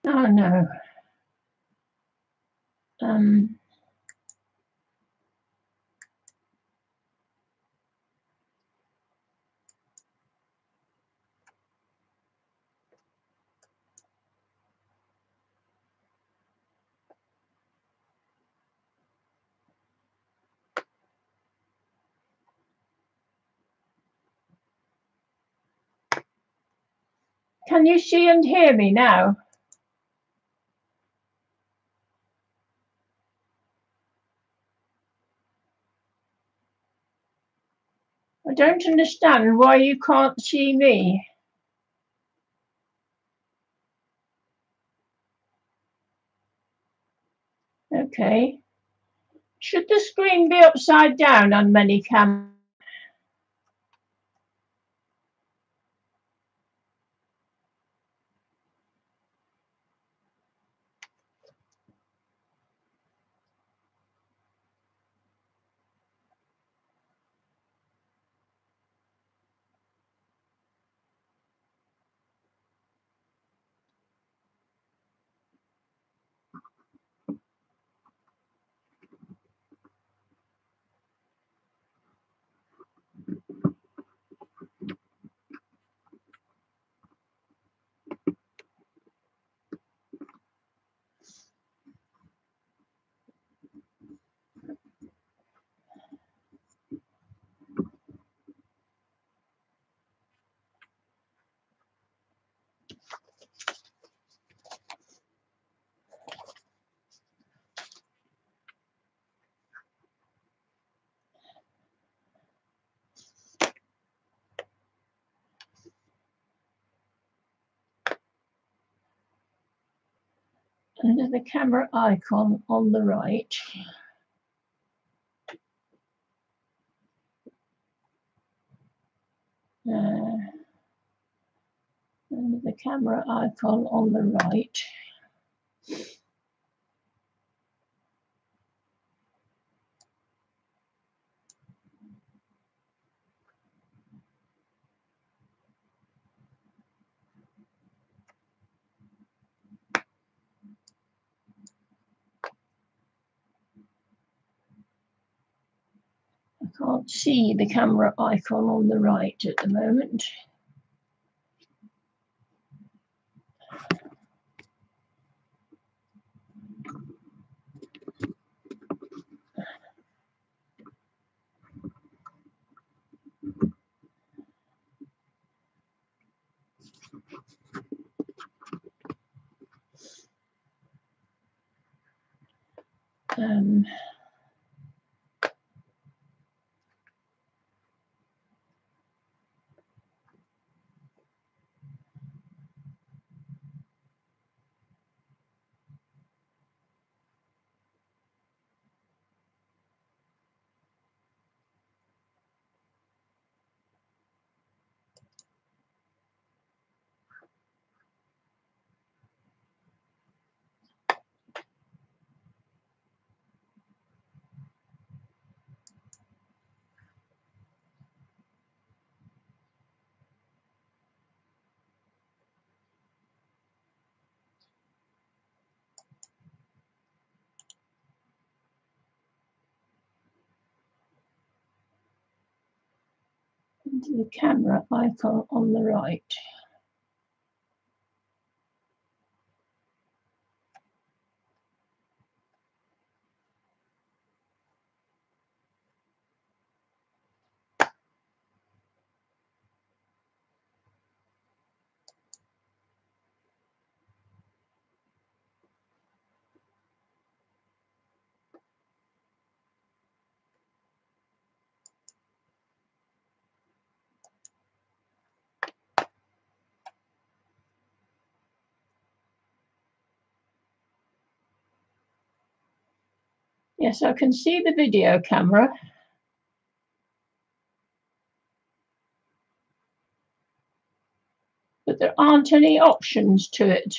Oh no. Can you see and hear me now? I don't understand why you can't see me. Okay. Should the screen be upside down on many cameras? Under the camera icon on the right. Under the camera icon on the right. I can't see the camera icon on the right at the moment. Into the camera icon on the right. Yes, I can see the video camera. But there aren't any options to it.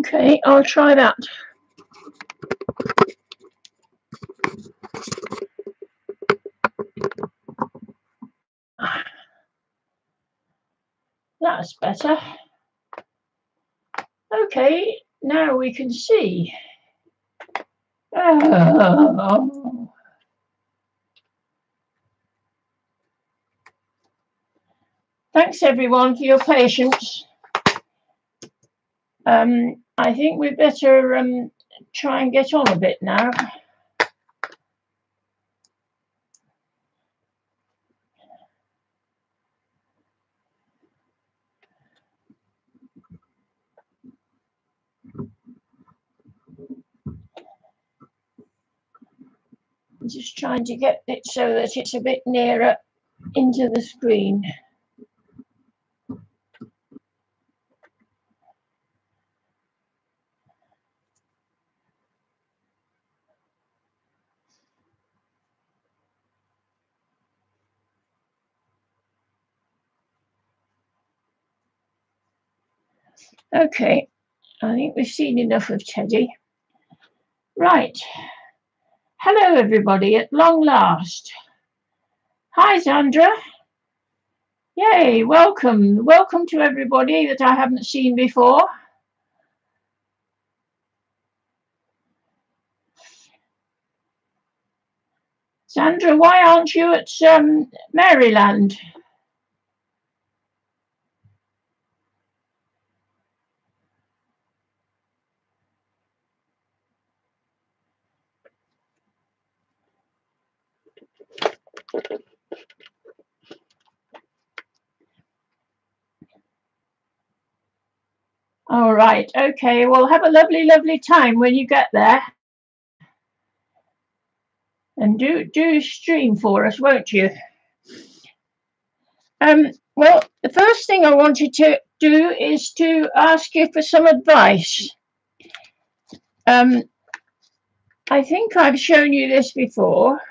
Okay, I'll try that. That's better. Okay, now we can see. Oh. Thanks everyone for your patience. I think we'd better try and get on a bit now. I'm just trying to get it so that it's a bit nearer into the screen. Okay, I think we've seen enough of Teddy. Right. Hello, everybody, at long last. Hi, Sandra. Yay, welcome. Welcome to everybody that I haven't seen before. Sandra, why aren't you at Maryland? All right, okay, well, have a lovely, lovely time when you get there. And do stream for us, won't you? Well, the first thing I wanted to do is to ask you for some advice. I think I've shown you this before.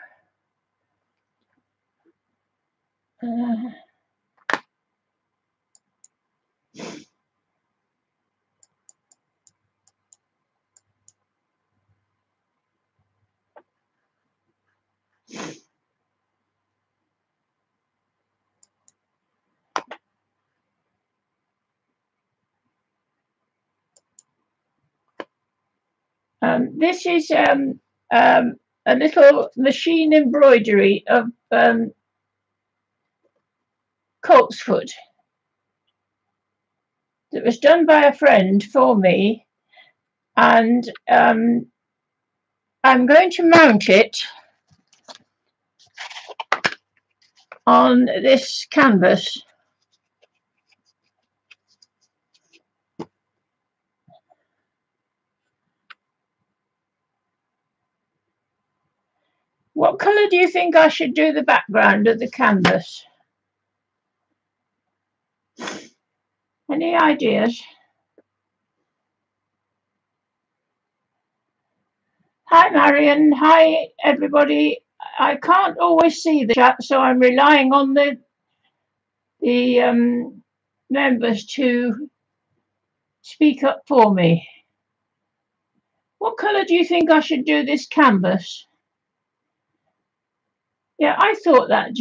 This is a little machine embroidery of coltsfoot that was done by a friend for me, and I'm going to mount it on this canvas. What colour do you think I should do the background of the canvas? Any ideas? Hi, Marion. Hi, everybody. I can't always see the chat, so I'm relying on the members to speak up for me. What colour do you think I should do this canvas? Yeah, I thought that,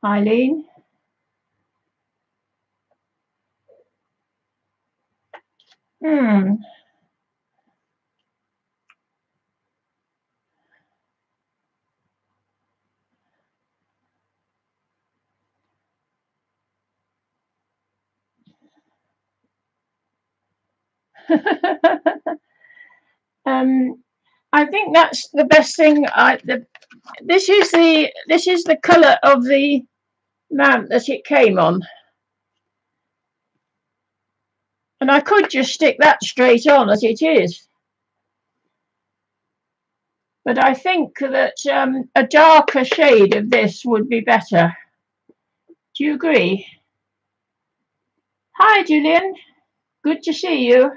Eileen. I think that's the best thing. This is the colour of the mount that it came on, and I could just stick that straight on as it is. But I think that a darker shade of this would be better. Do you agree? Hi, Julian. Good to see you.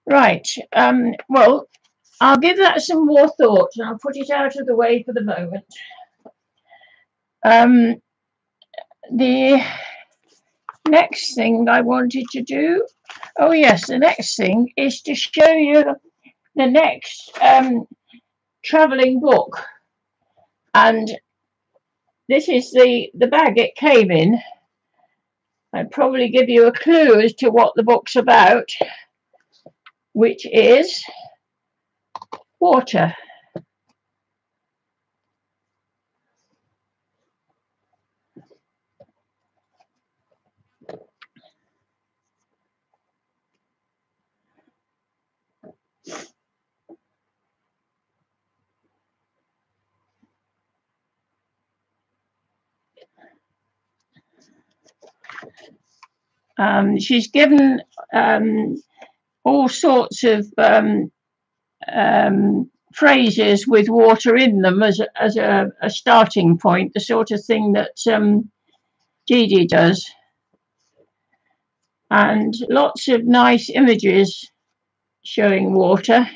Right. Well, I'll give that some more thought and I'll put it out of the way for the moment. The next thing I wanted to do, oh yes, the next thing is to show you the next travelling book. And this is the bag it came in. I'd probably give you a clue as to what the book's about, which is water. She's given all sorts of phrases with water in them as a starting point, the sort of thing that Dee Dee does. And lots of nice images showing water.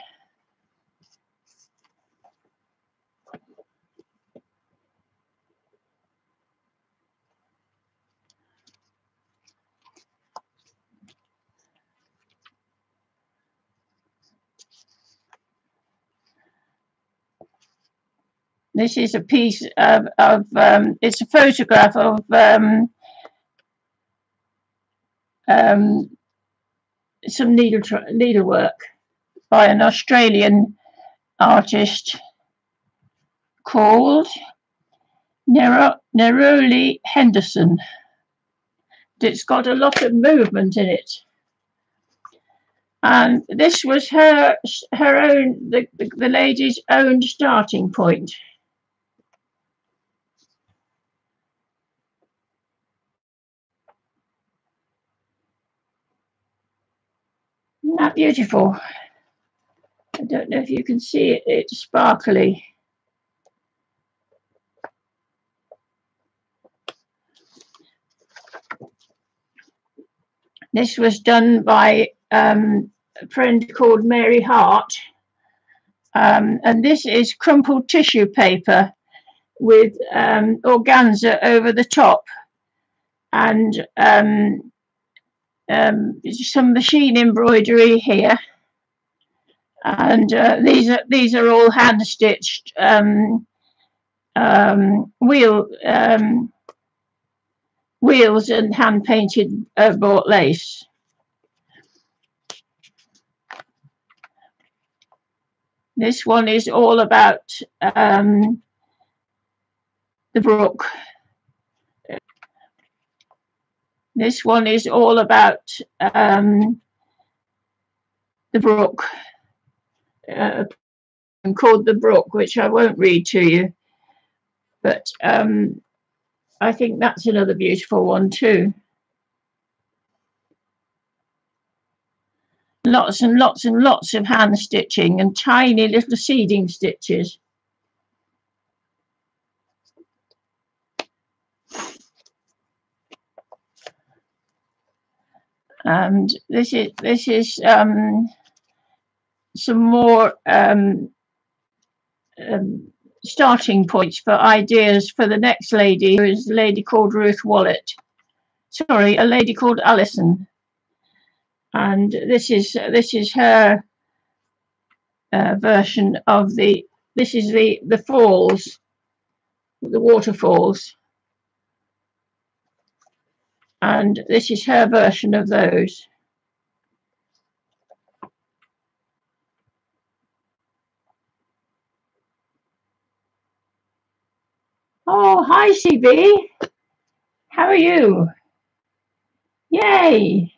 This is a piece of it's a photograph of some needlework by an Australian artist called Neroli Henderson. It's got a lot of movement in it. And this was her own, the lady's own starting point. Isn't that beautiful? I don't know if you can see it, it's sparkly. This was done by a friend called Mary Hart. And this is crumpled tissue paper with organza over the top and some machine embroidery here. And these are all hand stitched wheels and hand painted bought lace. This one is all about the brook. This one is all about the brook, called The Brook, which I won't read to you, but I think that's another beautiful one too. Lots and lots and lots of hand stitching and tiny little seeding stitches. And this is some more starting points for ideas for the next lady, who is a lady called Ruth Wallet. Sorry, a lady called Alison. And this is her version of the falls, the waterfalls. And this is her version of those. Oh, hi, CB. How are you? Yay.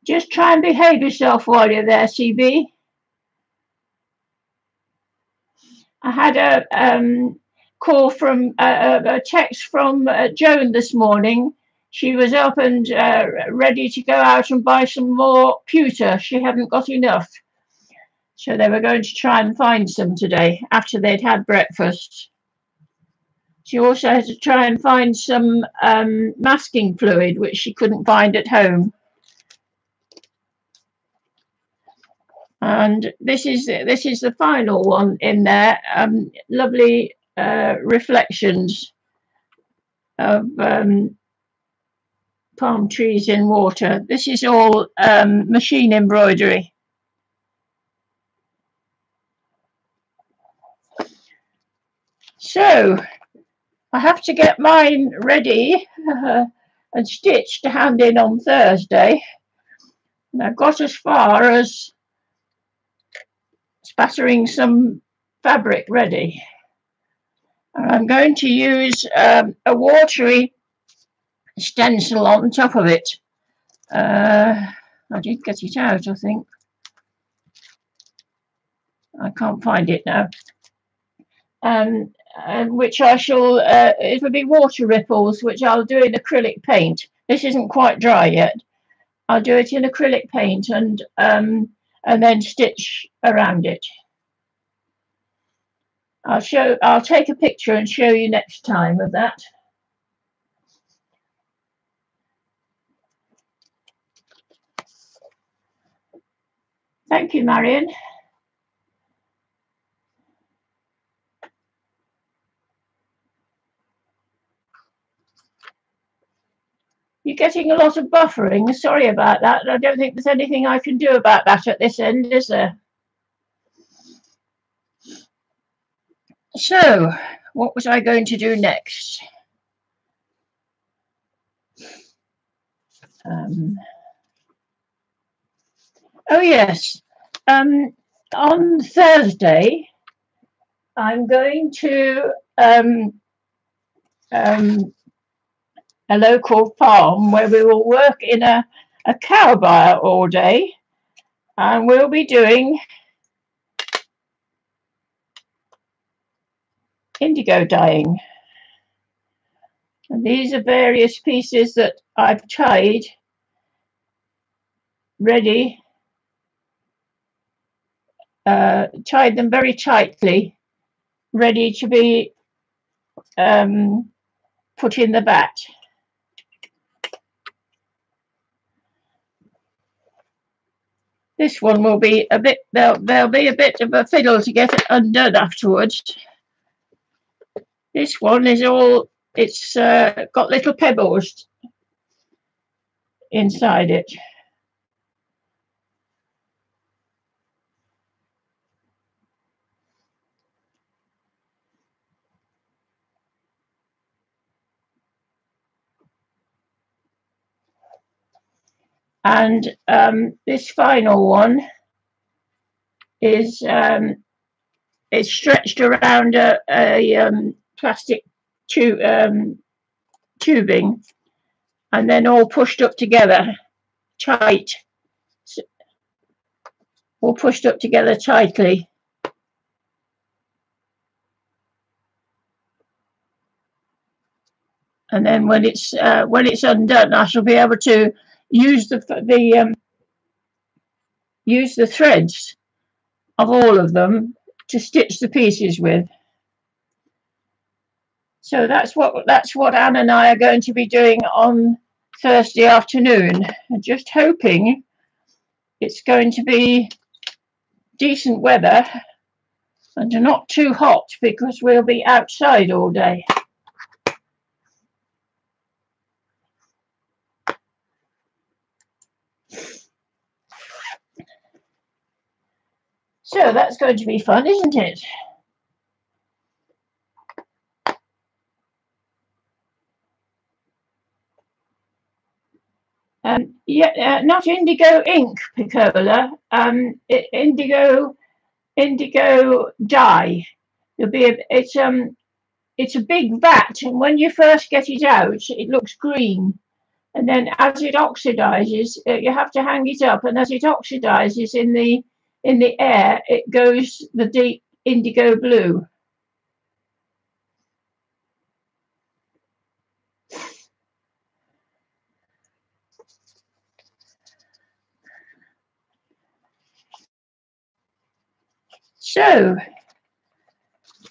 Just try and behave yourself while you're there, CB. I had a call from a text from Joan this morning. She was up and ready to go out and buy some more pewter. She hadn't got enough. So they were going to try and find some today after they'd had breakfast. She also had to try and find some masking fluid, which she couldn't find at home. And this is the final one in there. Lovely reflections of palm trees in water. This is all machine embroidery. So I have to get mine ready and stitched to hand in on Thursday. And I've got as far as spattering some fabric ready. And I'm going to use a watery stencil on top of it. I did get it out, I think. I can't find it now. Which I shall, it will be water ripples, which I'll do in acrylic paint. This isn't quite dry yet. I'll do it in acrylic paint and then stitch around it. I'll take a picture and show you next time of that. Thank you, Marion. You're getting a lot of buffering. Sorry about that. I don't think there's anything I can do about that at this end, is there? So, what was I going to do next? Oh, yes. On Thursday, I'm going to a local farm where we will work in a cow byre all day, and we'll be doing indigo dyeing. And these are various pieces that I've tied ready, tied them very tightly, ready to be put in the vat. This one will be a bit, there'll be a bit of a fiddle to get it undone afterwards. This one is all, it's got little pebbles inside it. And this final one is it's stretched around a plastic tubing, and then all pushed up together tight, all pushed up together tightly. And then when it's undone, I shall be able to use the threads of all of them to stitch the pieces with. So that's what Anne and I are going to be doing on Thursday afternoon. I'm just hoping it's going to be decent weather and not too hot, because we'll be outside all day. So that's going to be fun, isn't it? Yeah, not indigo ink, Piccola. Indigo dye. It's a big vat, and when you first get it out, it looks green, and then as it oxidizes, you have to hang it up, and as it oxidizes in the air, it goes the deep indigo blue. So,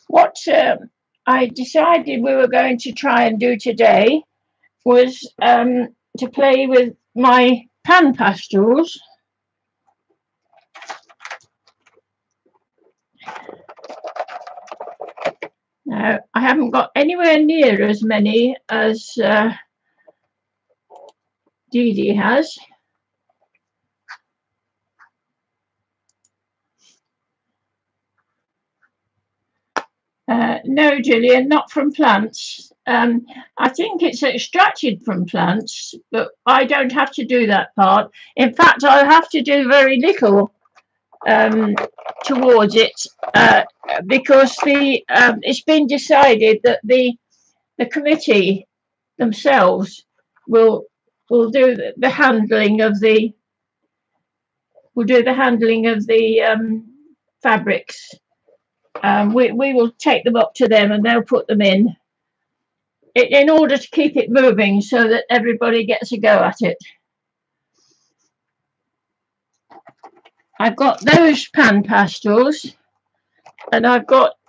what I decided we were going to try and do today was to play with my pan pastels. Now, I haven't got anywhere near as many as Dee Dee has. No, Gillian, not from plants. I think it's extracted from plants, but I don't have to do that part. In fact, I have to do very little towards it because it's been decided that the committee themselves will do the handling of the fabrics. We will take them up to them and they'll put them in order to keep it moving so that everybody gets a go at it. I've got those pan pastels, and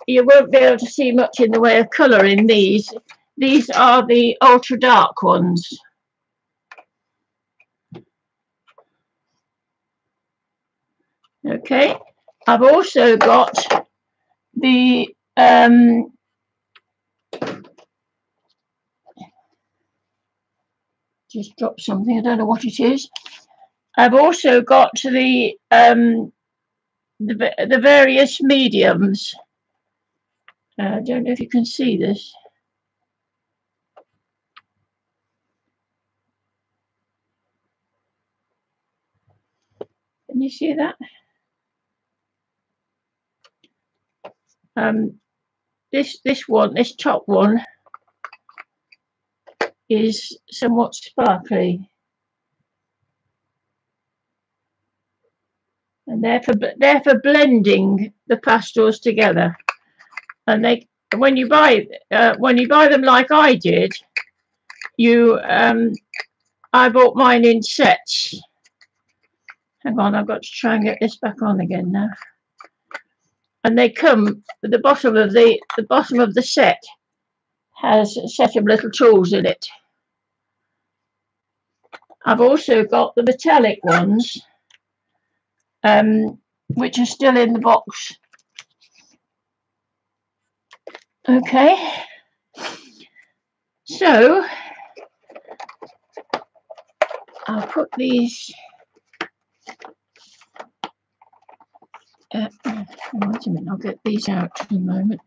you won't be able to see much in the way of colour in these. These are the ultra dark ones. Okay, I've also got the just dropped something, I don't know what it is. I've also got the various mediums. I don't know if you can see this. Can you see that? This top one is somewhat sparkly, and they're for blending the pastels together. And when you buy them like I did, I bought mine in sets. Hang on, I've got to try and get this back on again now. And they come at the bottom of the set has a set of little tools in it. I've also got the metallic ones, which are still in the box. Okay, so I'll put these. Wait a minute, I'll get these out in a moment.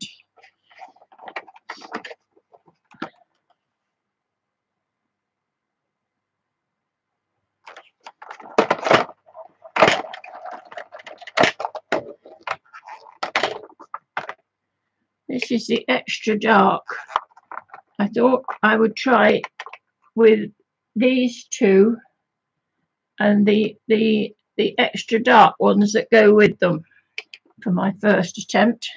This is the extra dark. I thought I would try with these two and the extra dark ones that go with them for my first attempt.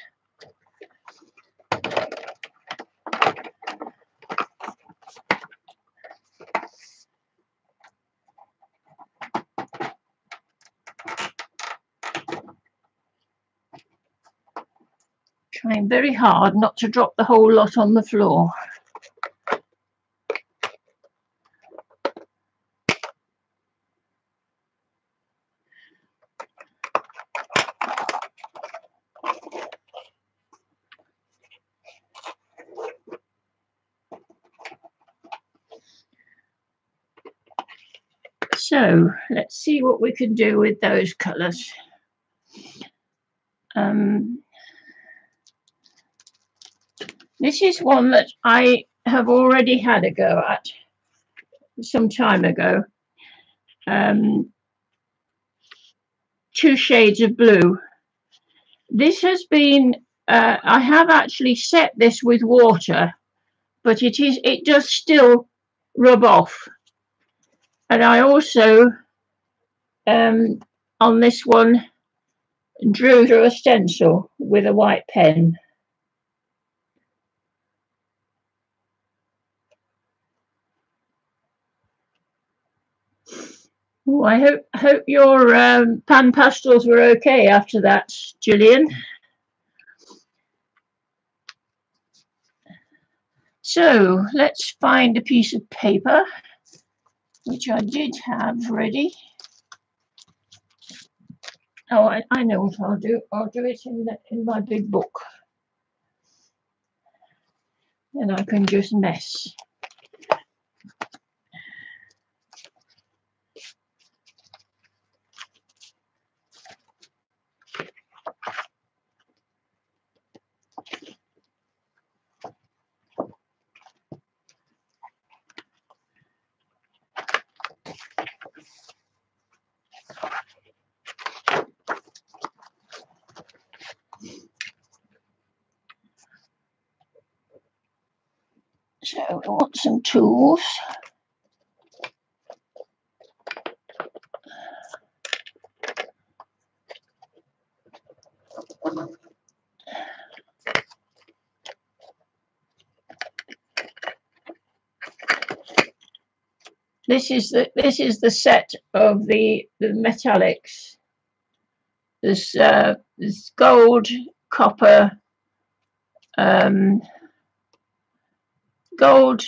Trying very hard not to drop the whole lot on the floor. So let's see what we can do with those colours. This is one that I have already had a go at some time ago. 2 shades of blue. This has been, I have actually set this with water, but it does still rub off. And I also, on this one, drew a stencil with a white pen. Oh, I hope your pan pastels were okay after that, Gillian. So let's find a piece of paper, which I did have ready. Oh, I know what I'll do. I'll do it in my big book. and I can just mess. So we want some tools. This is the set of the metallics. There's gold, copper, gold,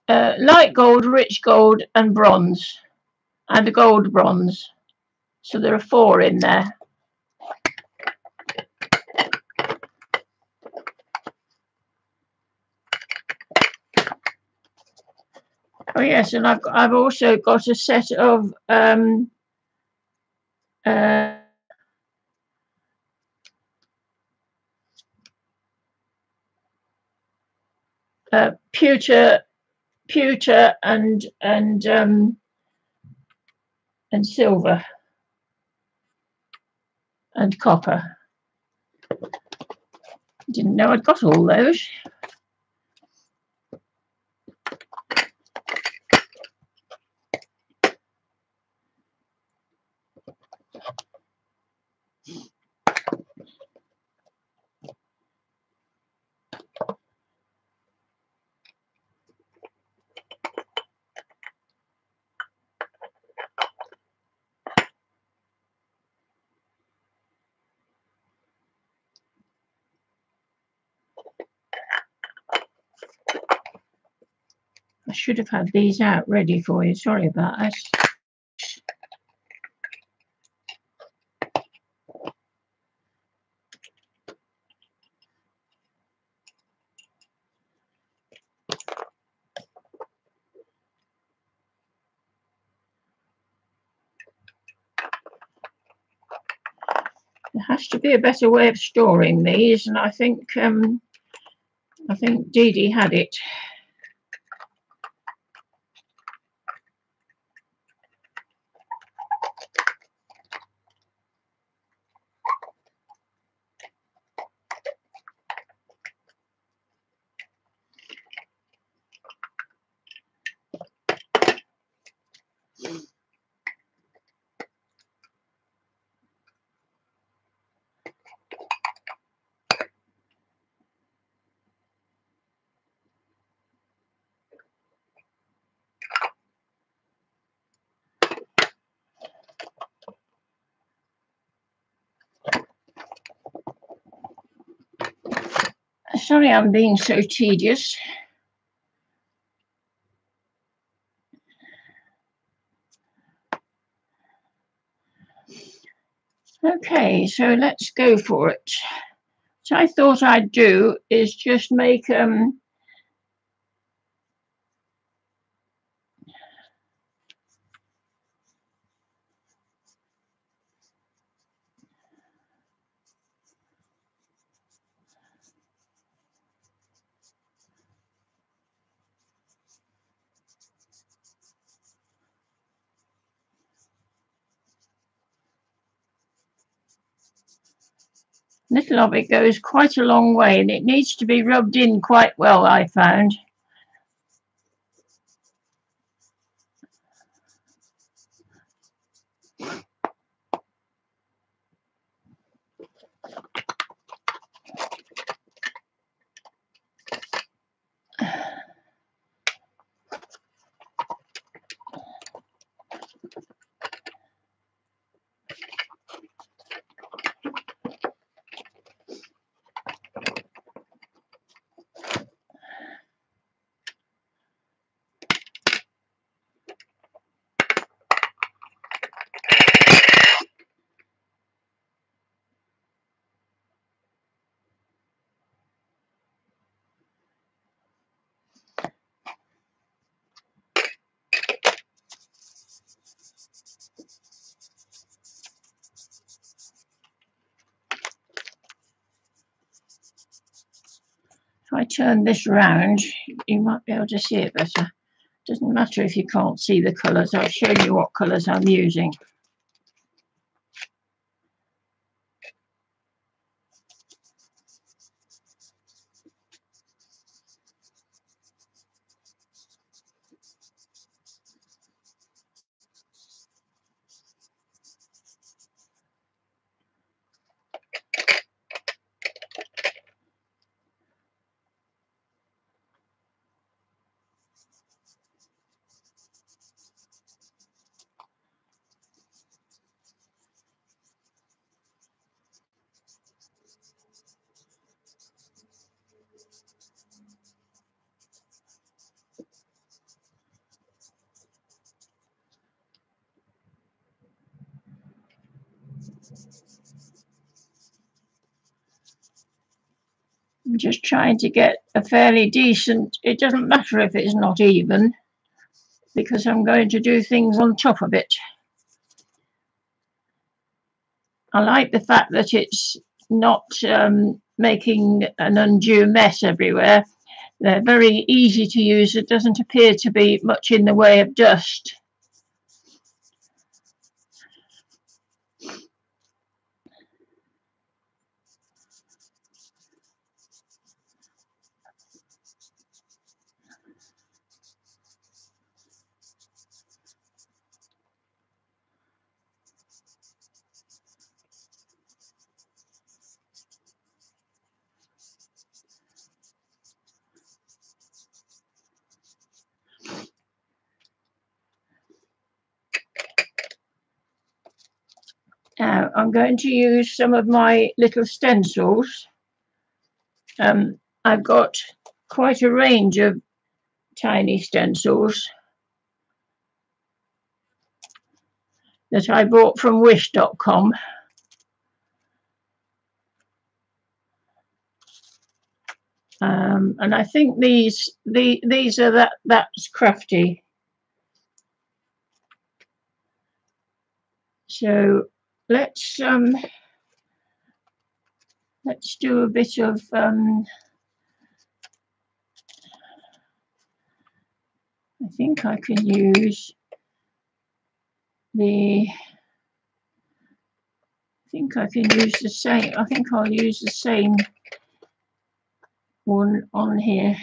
light gold, rich gold, and bronze, and a gold bronze. So there are 4 in there. Oh yes, and I've also got a set of pewter and silver and copper. Didn't know I'd got all those. I should have had these out ready for you. Sorry about that. There has to be a better way of storing these, and I think Dee Dee had it. Sorry I'm being so tedious. Okay, so let's go for it. So I thought I'd do is just make little of it goes quite a long way, and it needs to be rubbed in quite well, I found. I turn this round, you might be able to see it better. Doesn't matter if you can't see the colours. I'll show you what colours I'm using. I'm just trying to get a fairly decent, it doesn't matter if it's not even, because I'm going to do things on top of it. I like the fact that it's not making an undue mess everywhere. They're very easy to use. It doesn't appear to be much in the way of dust. Now I'm going to use some of my little stencils. I've got quite a range of tiny stencils that I bought from wish.com. And I think these are that's crafty. So let's do a bit of I think I can use the same. I think I'll use the same one on here.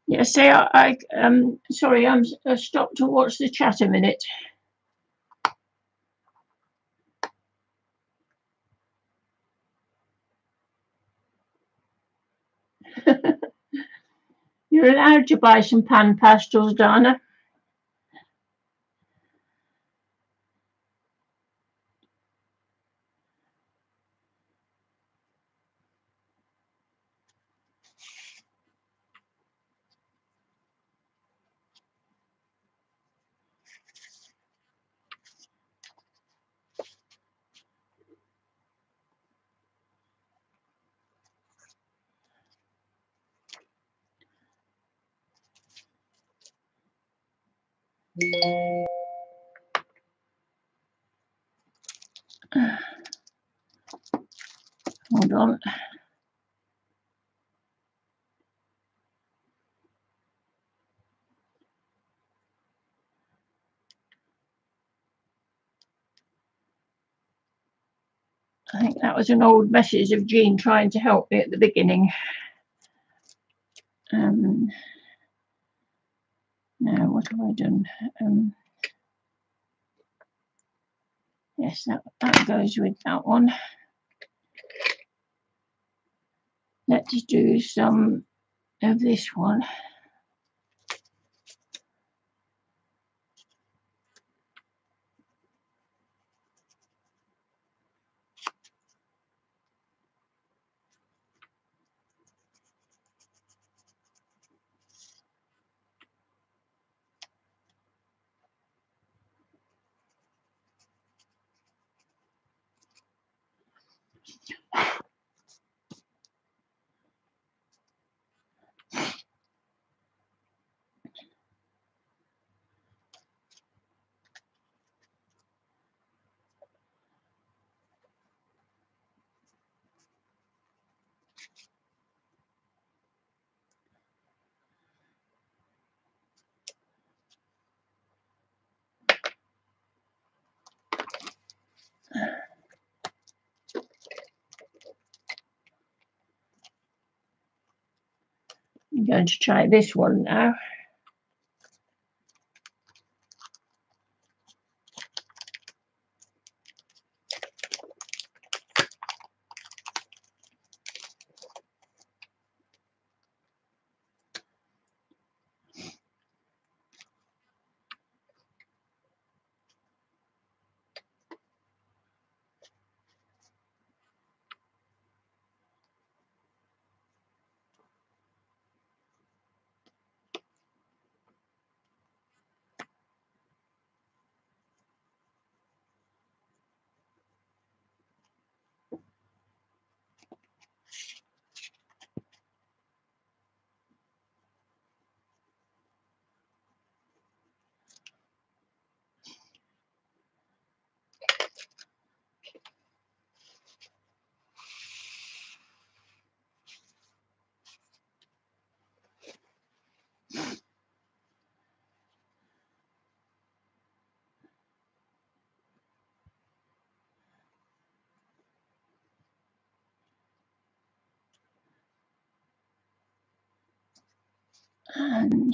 Yeah, say sorry, I'm stopped to watch the chat a minute. You're allowed to buy some pan pastels, Dana. Hold on. I think that was an old message of Jean trying to help me at the beginning. Now, what have I done? Yes, that goes with that one. Let's do some of this one. I'm going to try this one now. And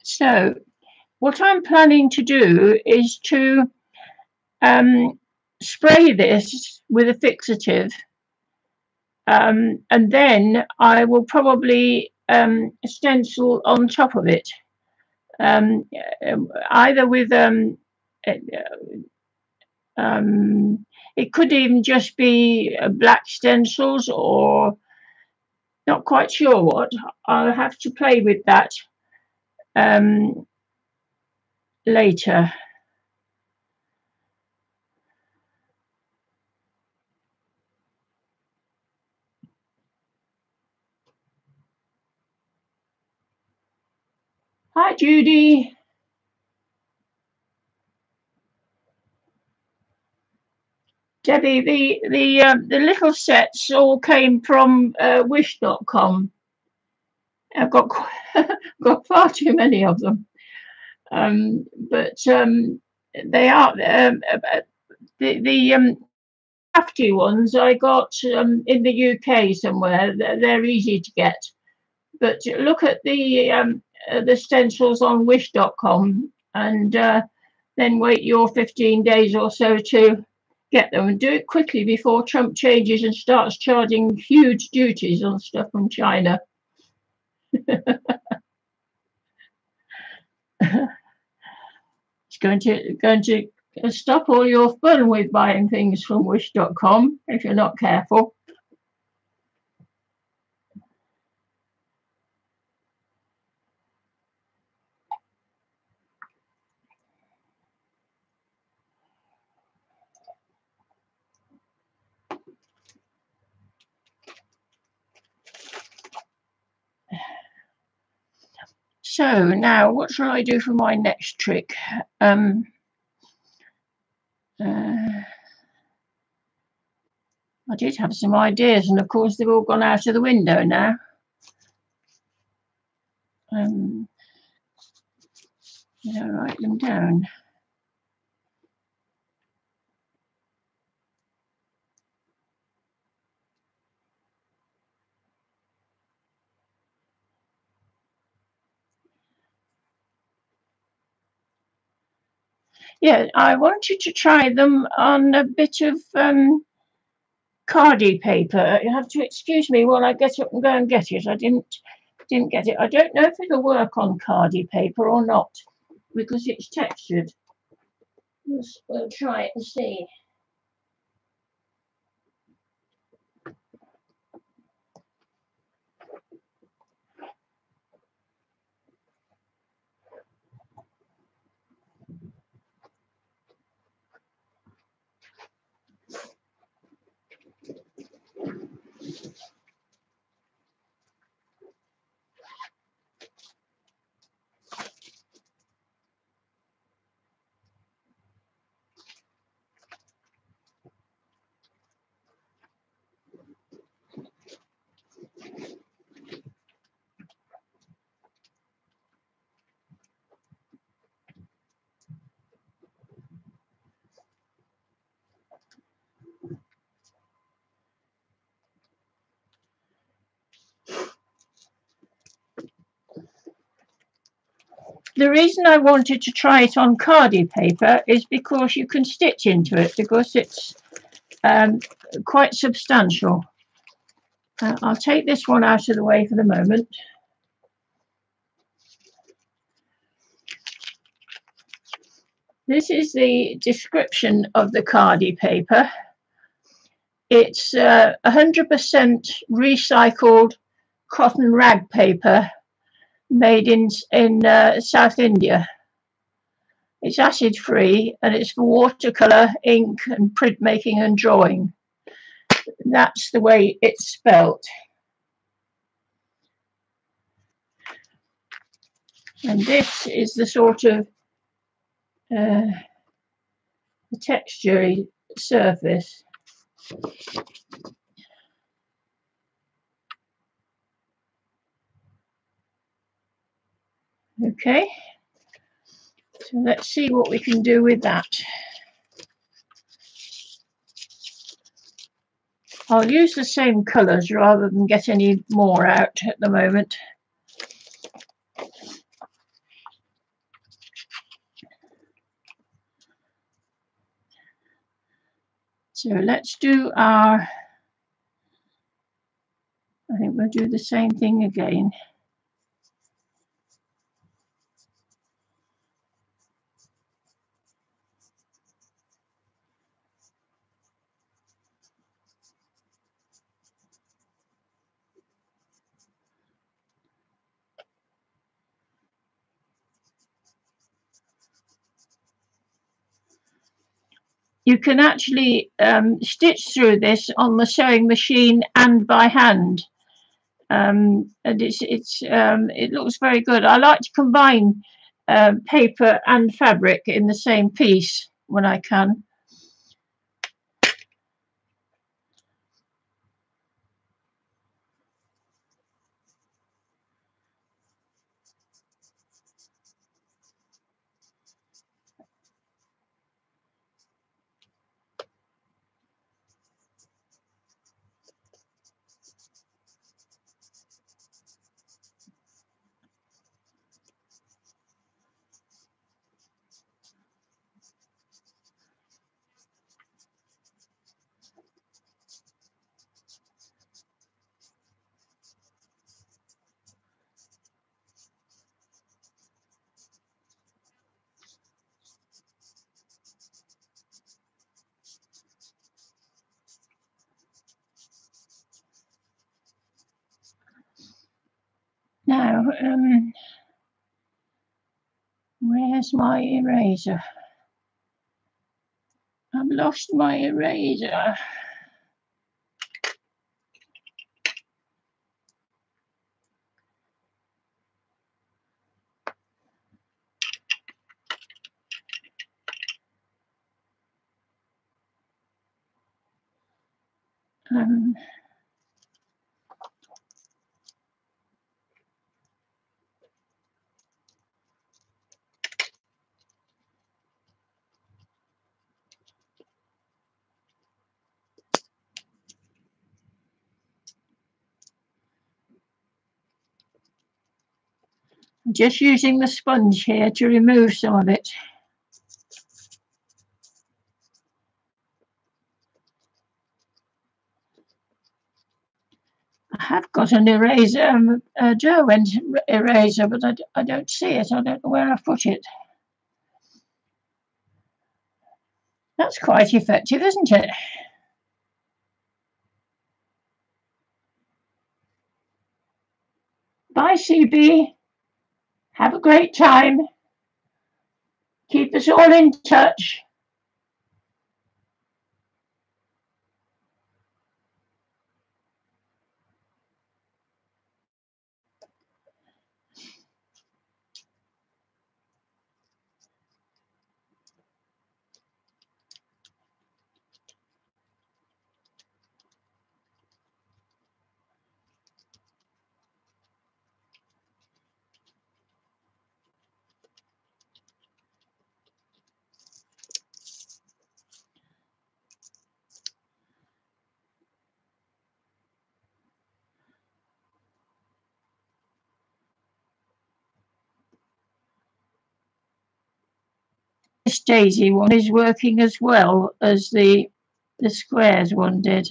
so what I'm planning to do is to spray this with a fixative, and then I will probably stencil on top of it, either with it could even just be black stencils, or not quite sure what. I'll have to play with that later. Hi, Judy. Debbie, the little sets all came from Wish.com. I've got got far too many of them, but they are the crafty ones I got in the UK somewhere. They're easy to get, but look at the stencils on Wish.com, and then wait your 15 days or so to get them, and do it quickly before Trump changes and starts charging huge duties on stuff from China. It's going to stop all your fun with buying things from Wish.com if you're not careful. So now what shall I do for my next trick? I did have some ideas, and of course they've all gone out of the window now. Did I write them down? Yeah, I want you to try them on a bit of Cardi paper. You have to excuse me while I get up and go and get it. I didn't get it. I don't know if it'll work on Cardi paper or not because it's textured. We'll try it and see. The reason I wanted to try it on Cardi paper is because you can stitch into it because it's quite substantial. I'll take this one out of the way for the moment. This is the description of the Cardi paper. It's 100% recycled cotton rag paper made in South India. It's acid free and it's for watercolor, ink and print making and drawing. That's the way it's spelt. And this is the sort of the texture surface. Okay, so let's see what we can do with that. I'll use the same colours rather than get any more out at the moment. So let's do our, I think we'll do the same thing again. You can actually stitch through this on the sewing machine and by hand. And it looks very good. I like to combine paper and fabric in the same piece when I can. Now, where's my eraser? I've lost my eraser. Um, just using the sponge here to remove some of it. I have got an eraser, a Derwent eraser, but I don't see it. I don't know where I've put it. That's quite effective, isn't it? Bye, CB. Have a great time. Keep us all in touch. This daisy one is working as well as the squares one did.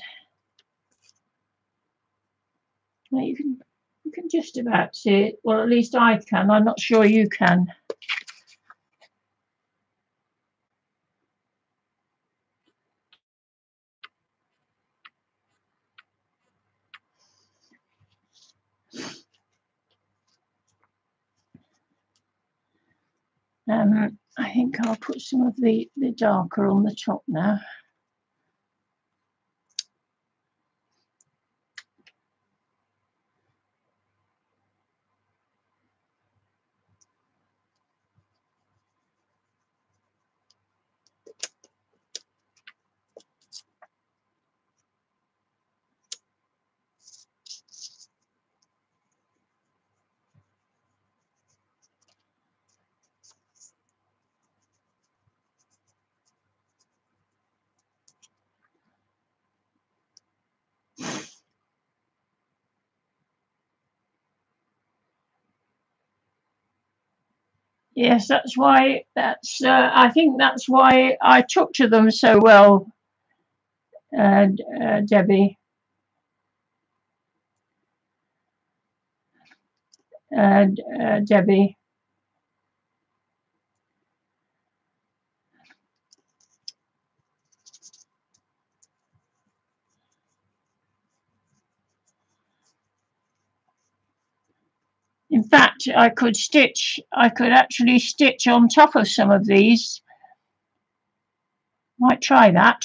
Well, you can just about see it. Well, at least I can. I'm not sure you can. I think I'll put some of the darker on the top now. Yes, that's why. I think that's why I took to them so well, Debbie. Debbie. In fact, I could actually stitch on top of some of these. Might try that.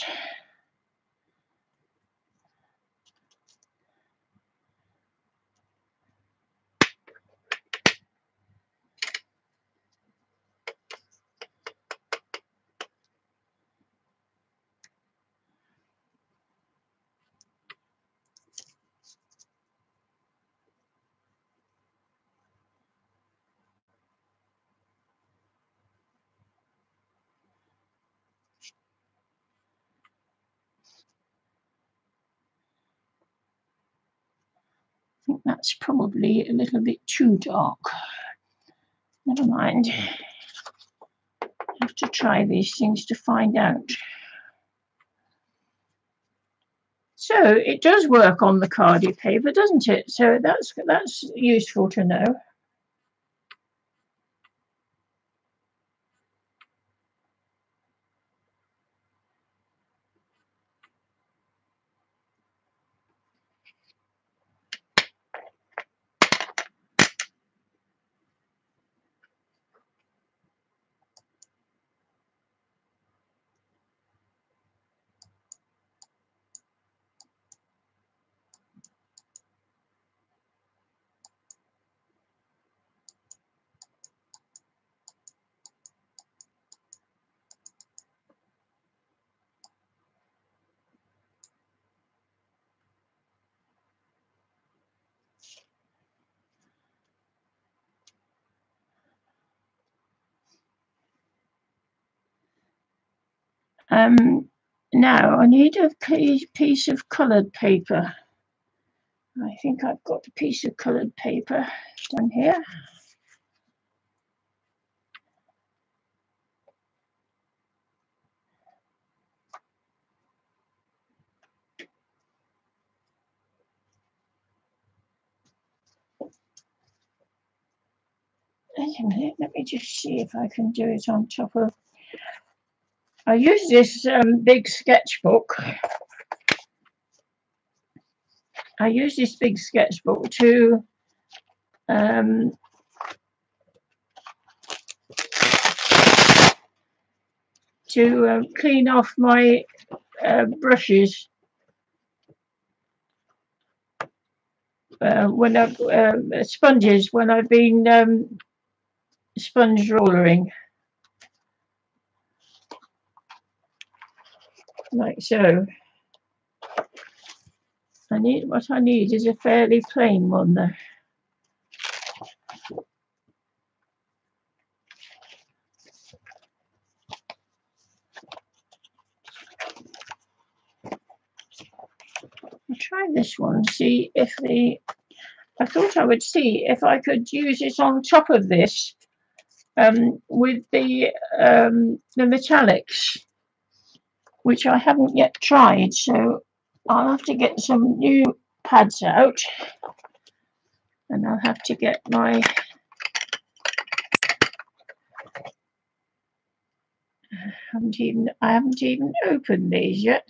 I think that's probably a little bit too dark. Never mind. I have to try these things to find out. So it does work on the cardie paper, doesn't it? So that's useful to know. Now I need a piece of coloured paper. I think I've got a piece of coloured paper down here. Wait a minute, let me just see if I can do it on top of. I use this big sketchbook. I use this big sketchbook to clean off my brushes when I've sponges when I've been sponge rollering, like so. What I need is a fairly plain one there. I'll try this one, see if I thought I would see if I could use it on top of this with the metallics, which I haven't yet tried, so I'll have to get some new pads out, and I'll have to get my I haven't even opened these yet.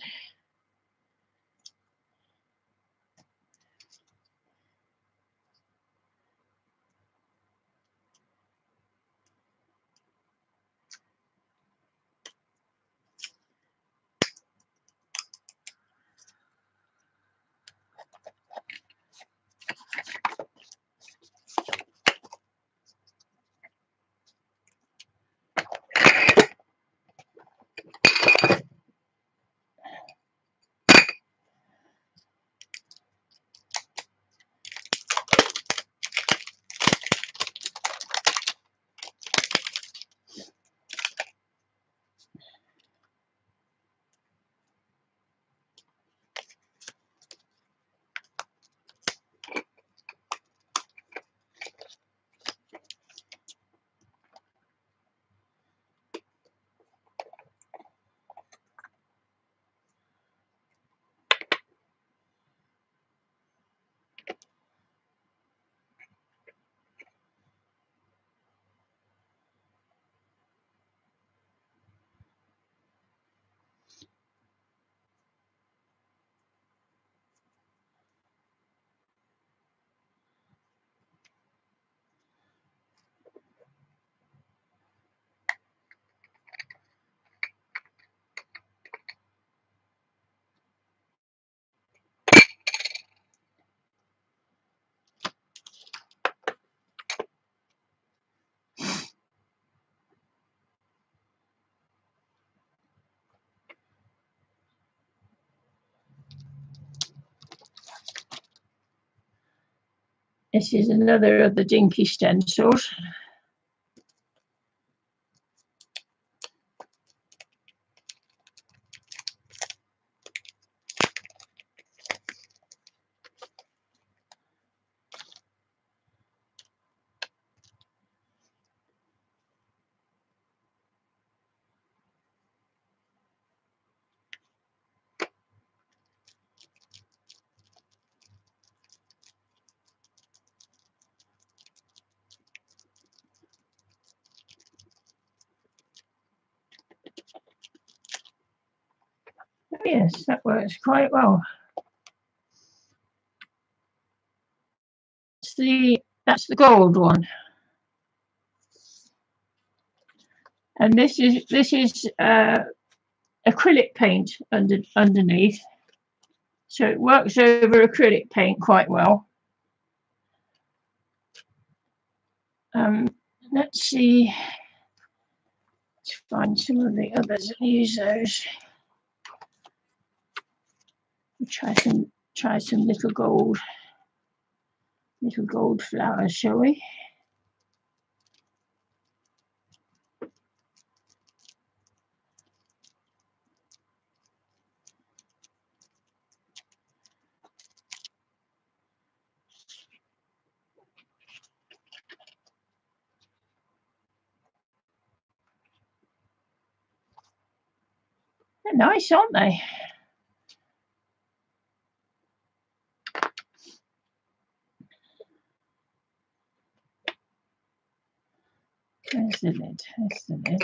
This is another of the dinky stencils. Yes, that works quite well. That's the gold one, and this is acrylic paint underneath, so it works over acrylic paint quite well. Let's see. Let's find some of the others and use those. We'll try some little gold flowers, shall we? They're nice, aren't they? There's the lid. There's the lid.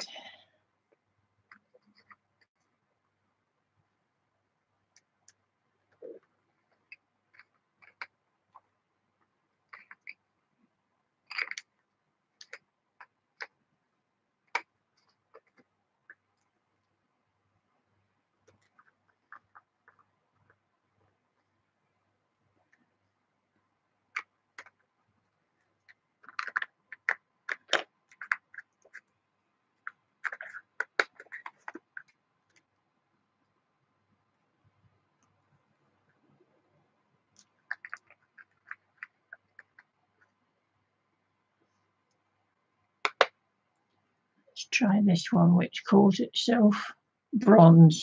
Let's try this one, which calls itself Bronze.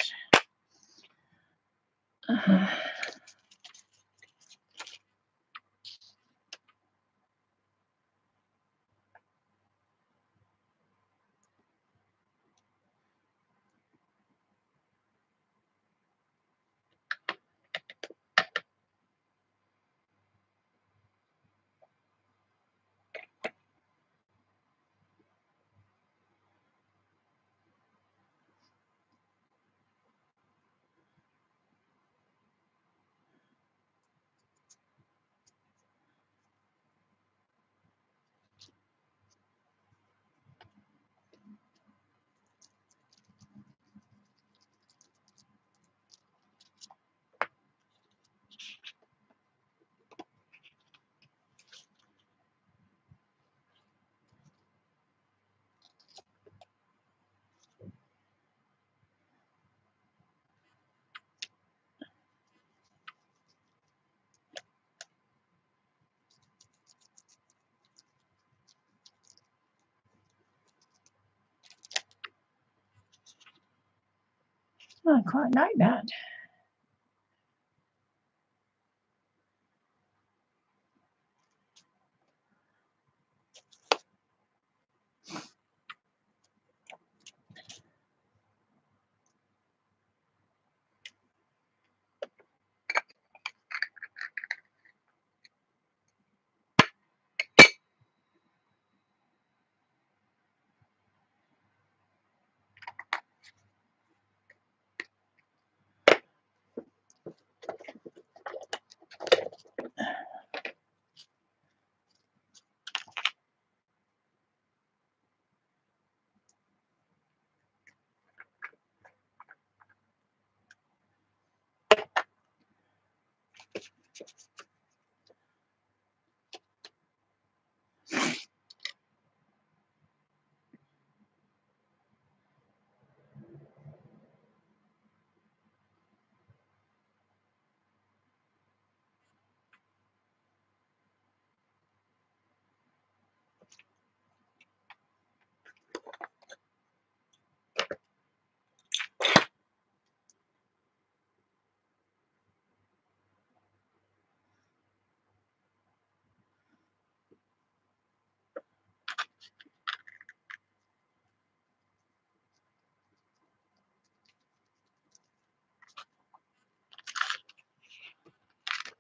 I quite like that.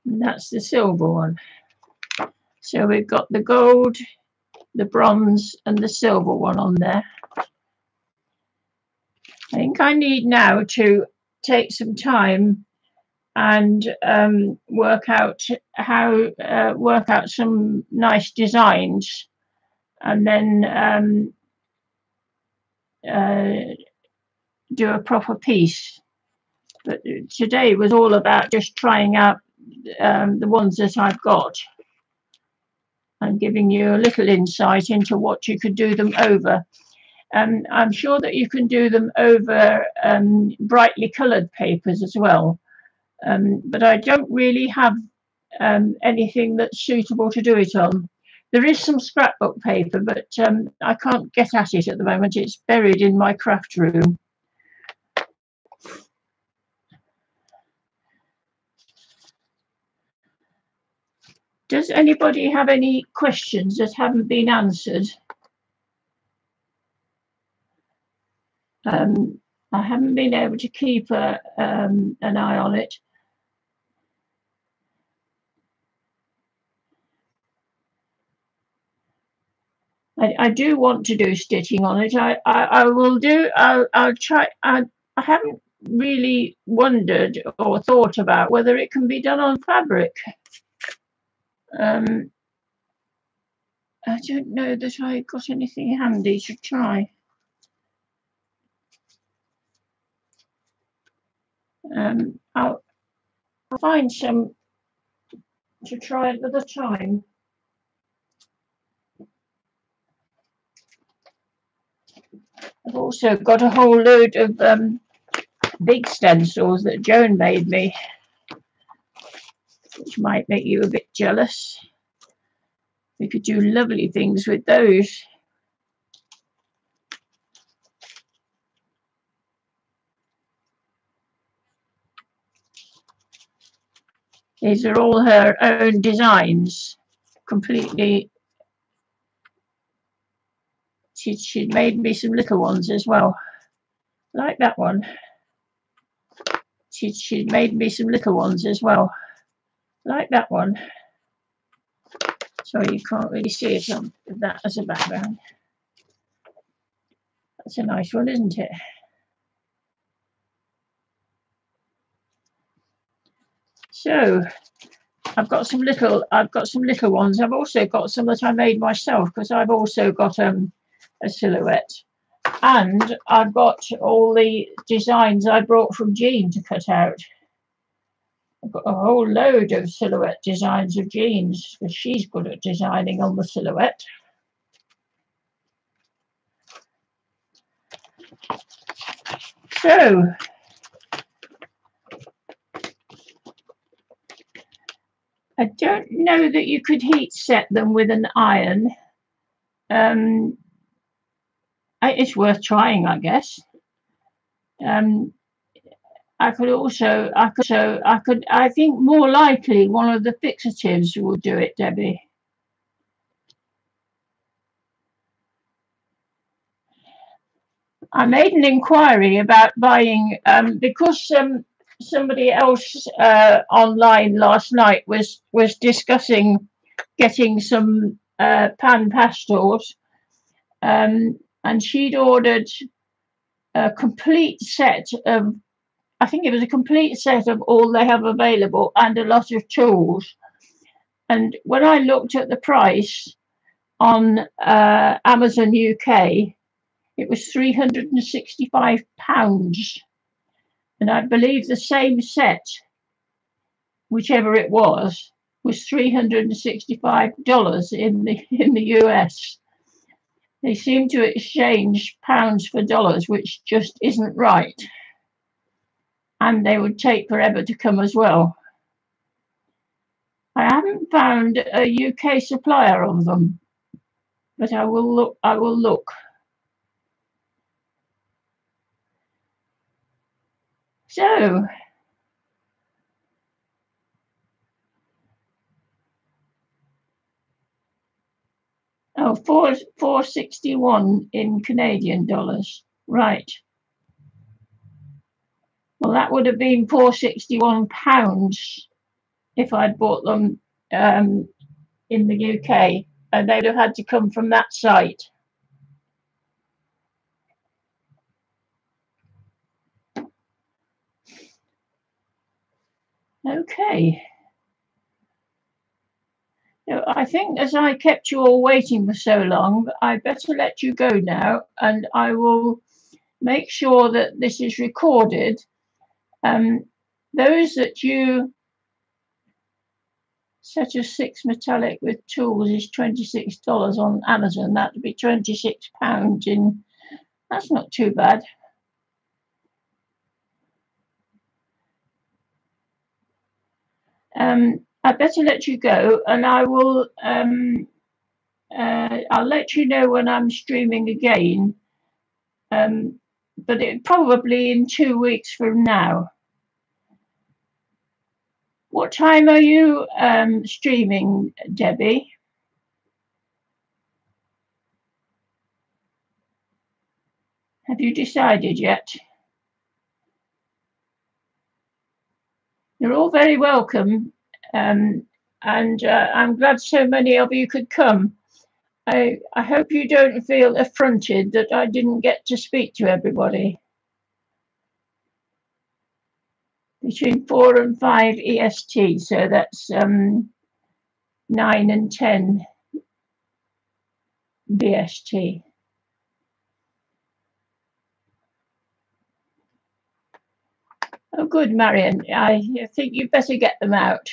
And that's the silver one. So we've got the gold, the bronze, and the silver one on there. I think I need now to take some time and work out some nice designs, and then do a proper piece. But today was all about just trying out the ones that I've got and giving you a little insight into what you could do them over. I'm sure that you can do them over brightly coloured papers as well, but I don't really have anything that's suitable to do it on. There is some scrapbook paper, but I can't get at it at the moment. It's buried in my craft room. Does anybody have any questions that haven't been answered? I haven't been able to keep an eye on it. I do want to do stitching on it. I will do. I'll try. I haven't really wondered or thought about whether it can be done on fabric. I don't know that I got anything handy to try. I'll find some to try another time. I've also got a whole load of big stencils that Joan made me, which might make you a bit jealous. We could do lovely things with those. These are all her own designs, completely. She'd made me some little ones as well, like that one. She'd made me some little ones as well, like that one. Sorry, you can't really see it on that as a background. That's a nice one, isn't it? So I've got some little ones. I've also got some that I made myself because I've also got a silhouette, and I've got all the designs I brought from Jean to cut out. I've got a whole load of silhouette designs of Jean's because she's good at designing on the silhouette. So I don't know that you could heat set them with an iron. It's worth trying, I guess. I think more likely one of the fixatives will do it, Debbie. I made an inquiry about buying, because somebody else online last night was discussing getting some pan pastels, and she'd ordered a complete set of, I think it was a complete set of all they have available and a lot of tools. And when I looked at the price on Amazon UK, it was £365. And I believe the same set, whichever it was $365 in the US. They seem to exchange pounds for dollars, which just isn't right. And they would take forever to come as well. I haven't found a UK supplier of them, but I will look. So $461 in Canadian dollars. Right. Well, that would have been £461 if I'd bought them in the UK, and they'd have had to come from that site. Okay. So I think as I kept you all waiting for so long, I better let you go now, and I will make sure that this is recorded. Those that you set as 6 metallic with tools is $26 on Amazon. That would be £26 in. That's not too bad. I better let you go, and I will. I'll let you know when I'm streaming again. But it probably in 2 weeks from now. What time are you streaming, Debbie? Have you decided yet? You're all very welcome, and I'm glad so many of you could come. I hope you don't feel affronted that I didn't get to speak to everybody. Between 4 and 5 EST, so that's 9 and 10 BST. Oh, good, Marion. I think you better get them out.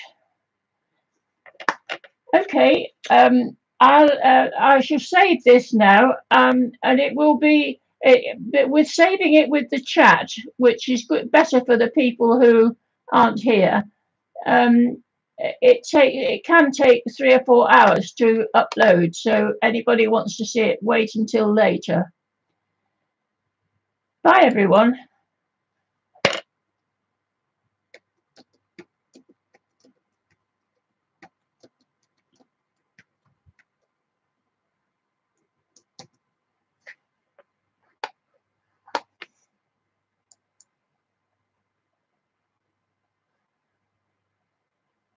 Okay, I shall save this now, and it will be. We're saving it with the chat, which is good, better for the people who aren't here. It can take 3 or 4 hours to upload, so anybody wants to see it, wait until later. Bye, everyone.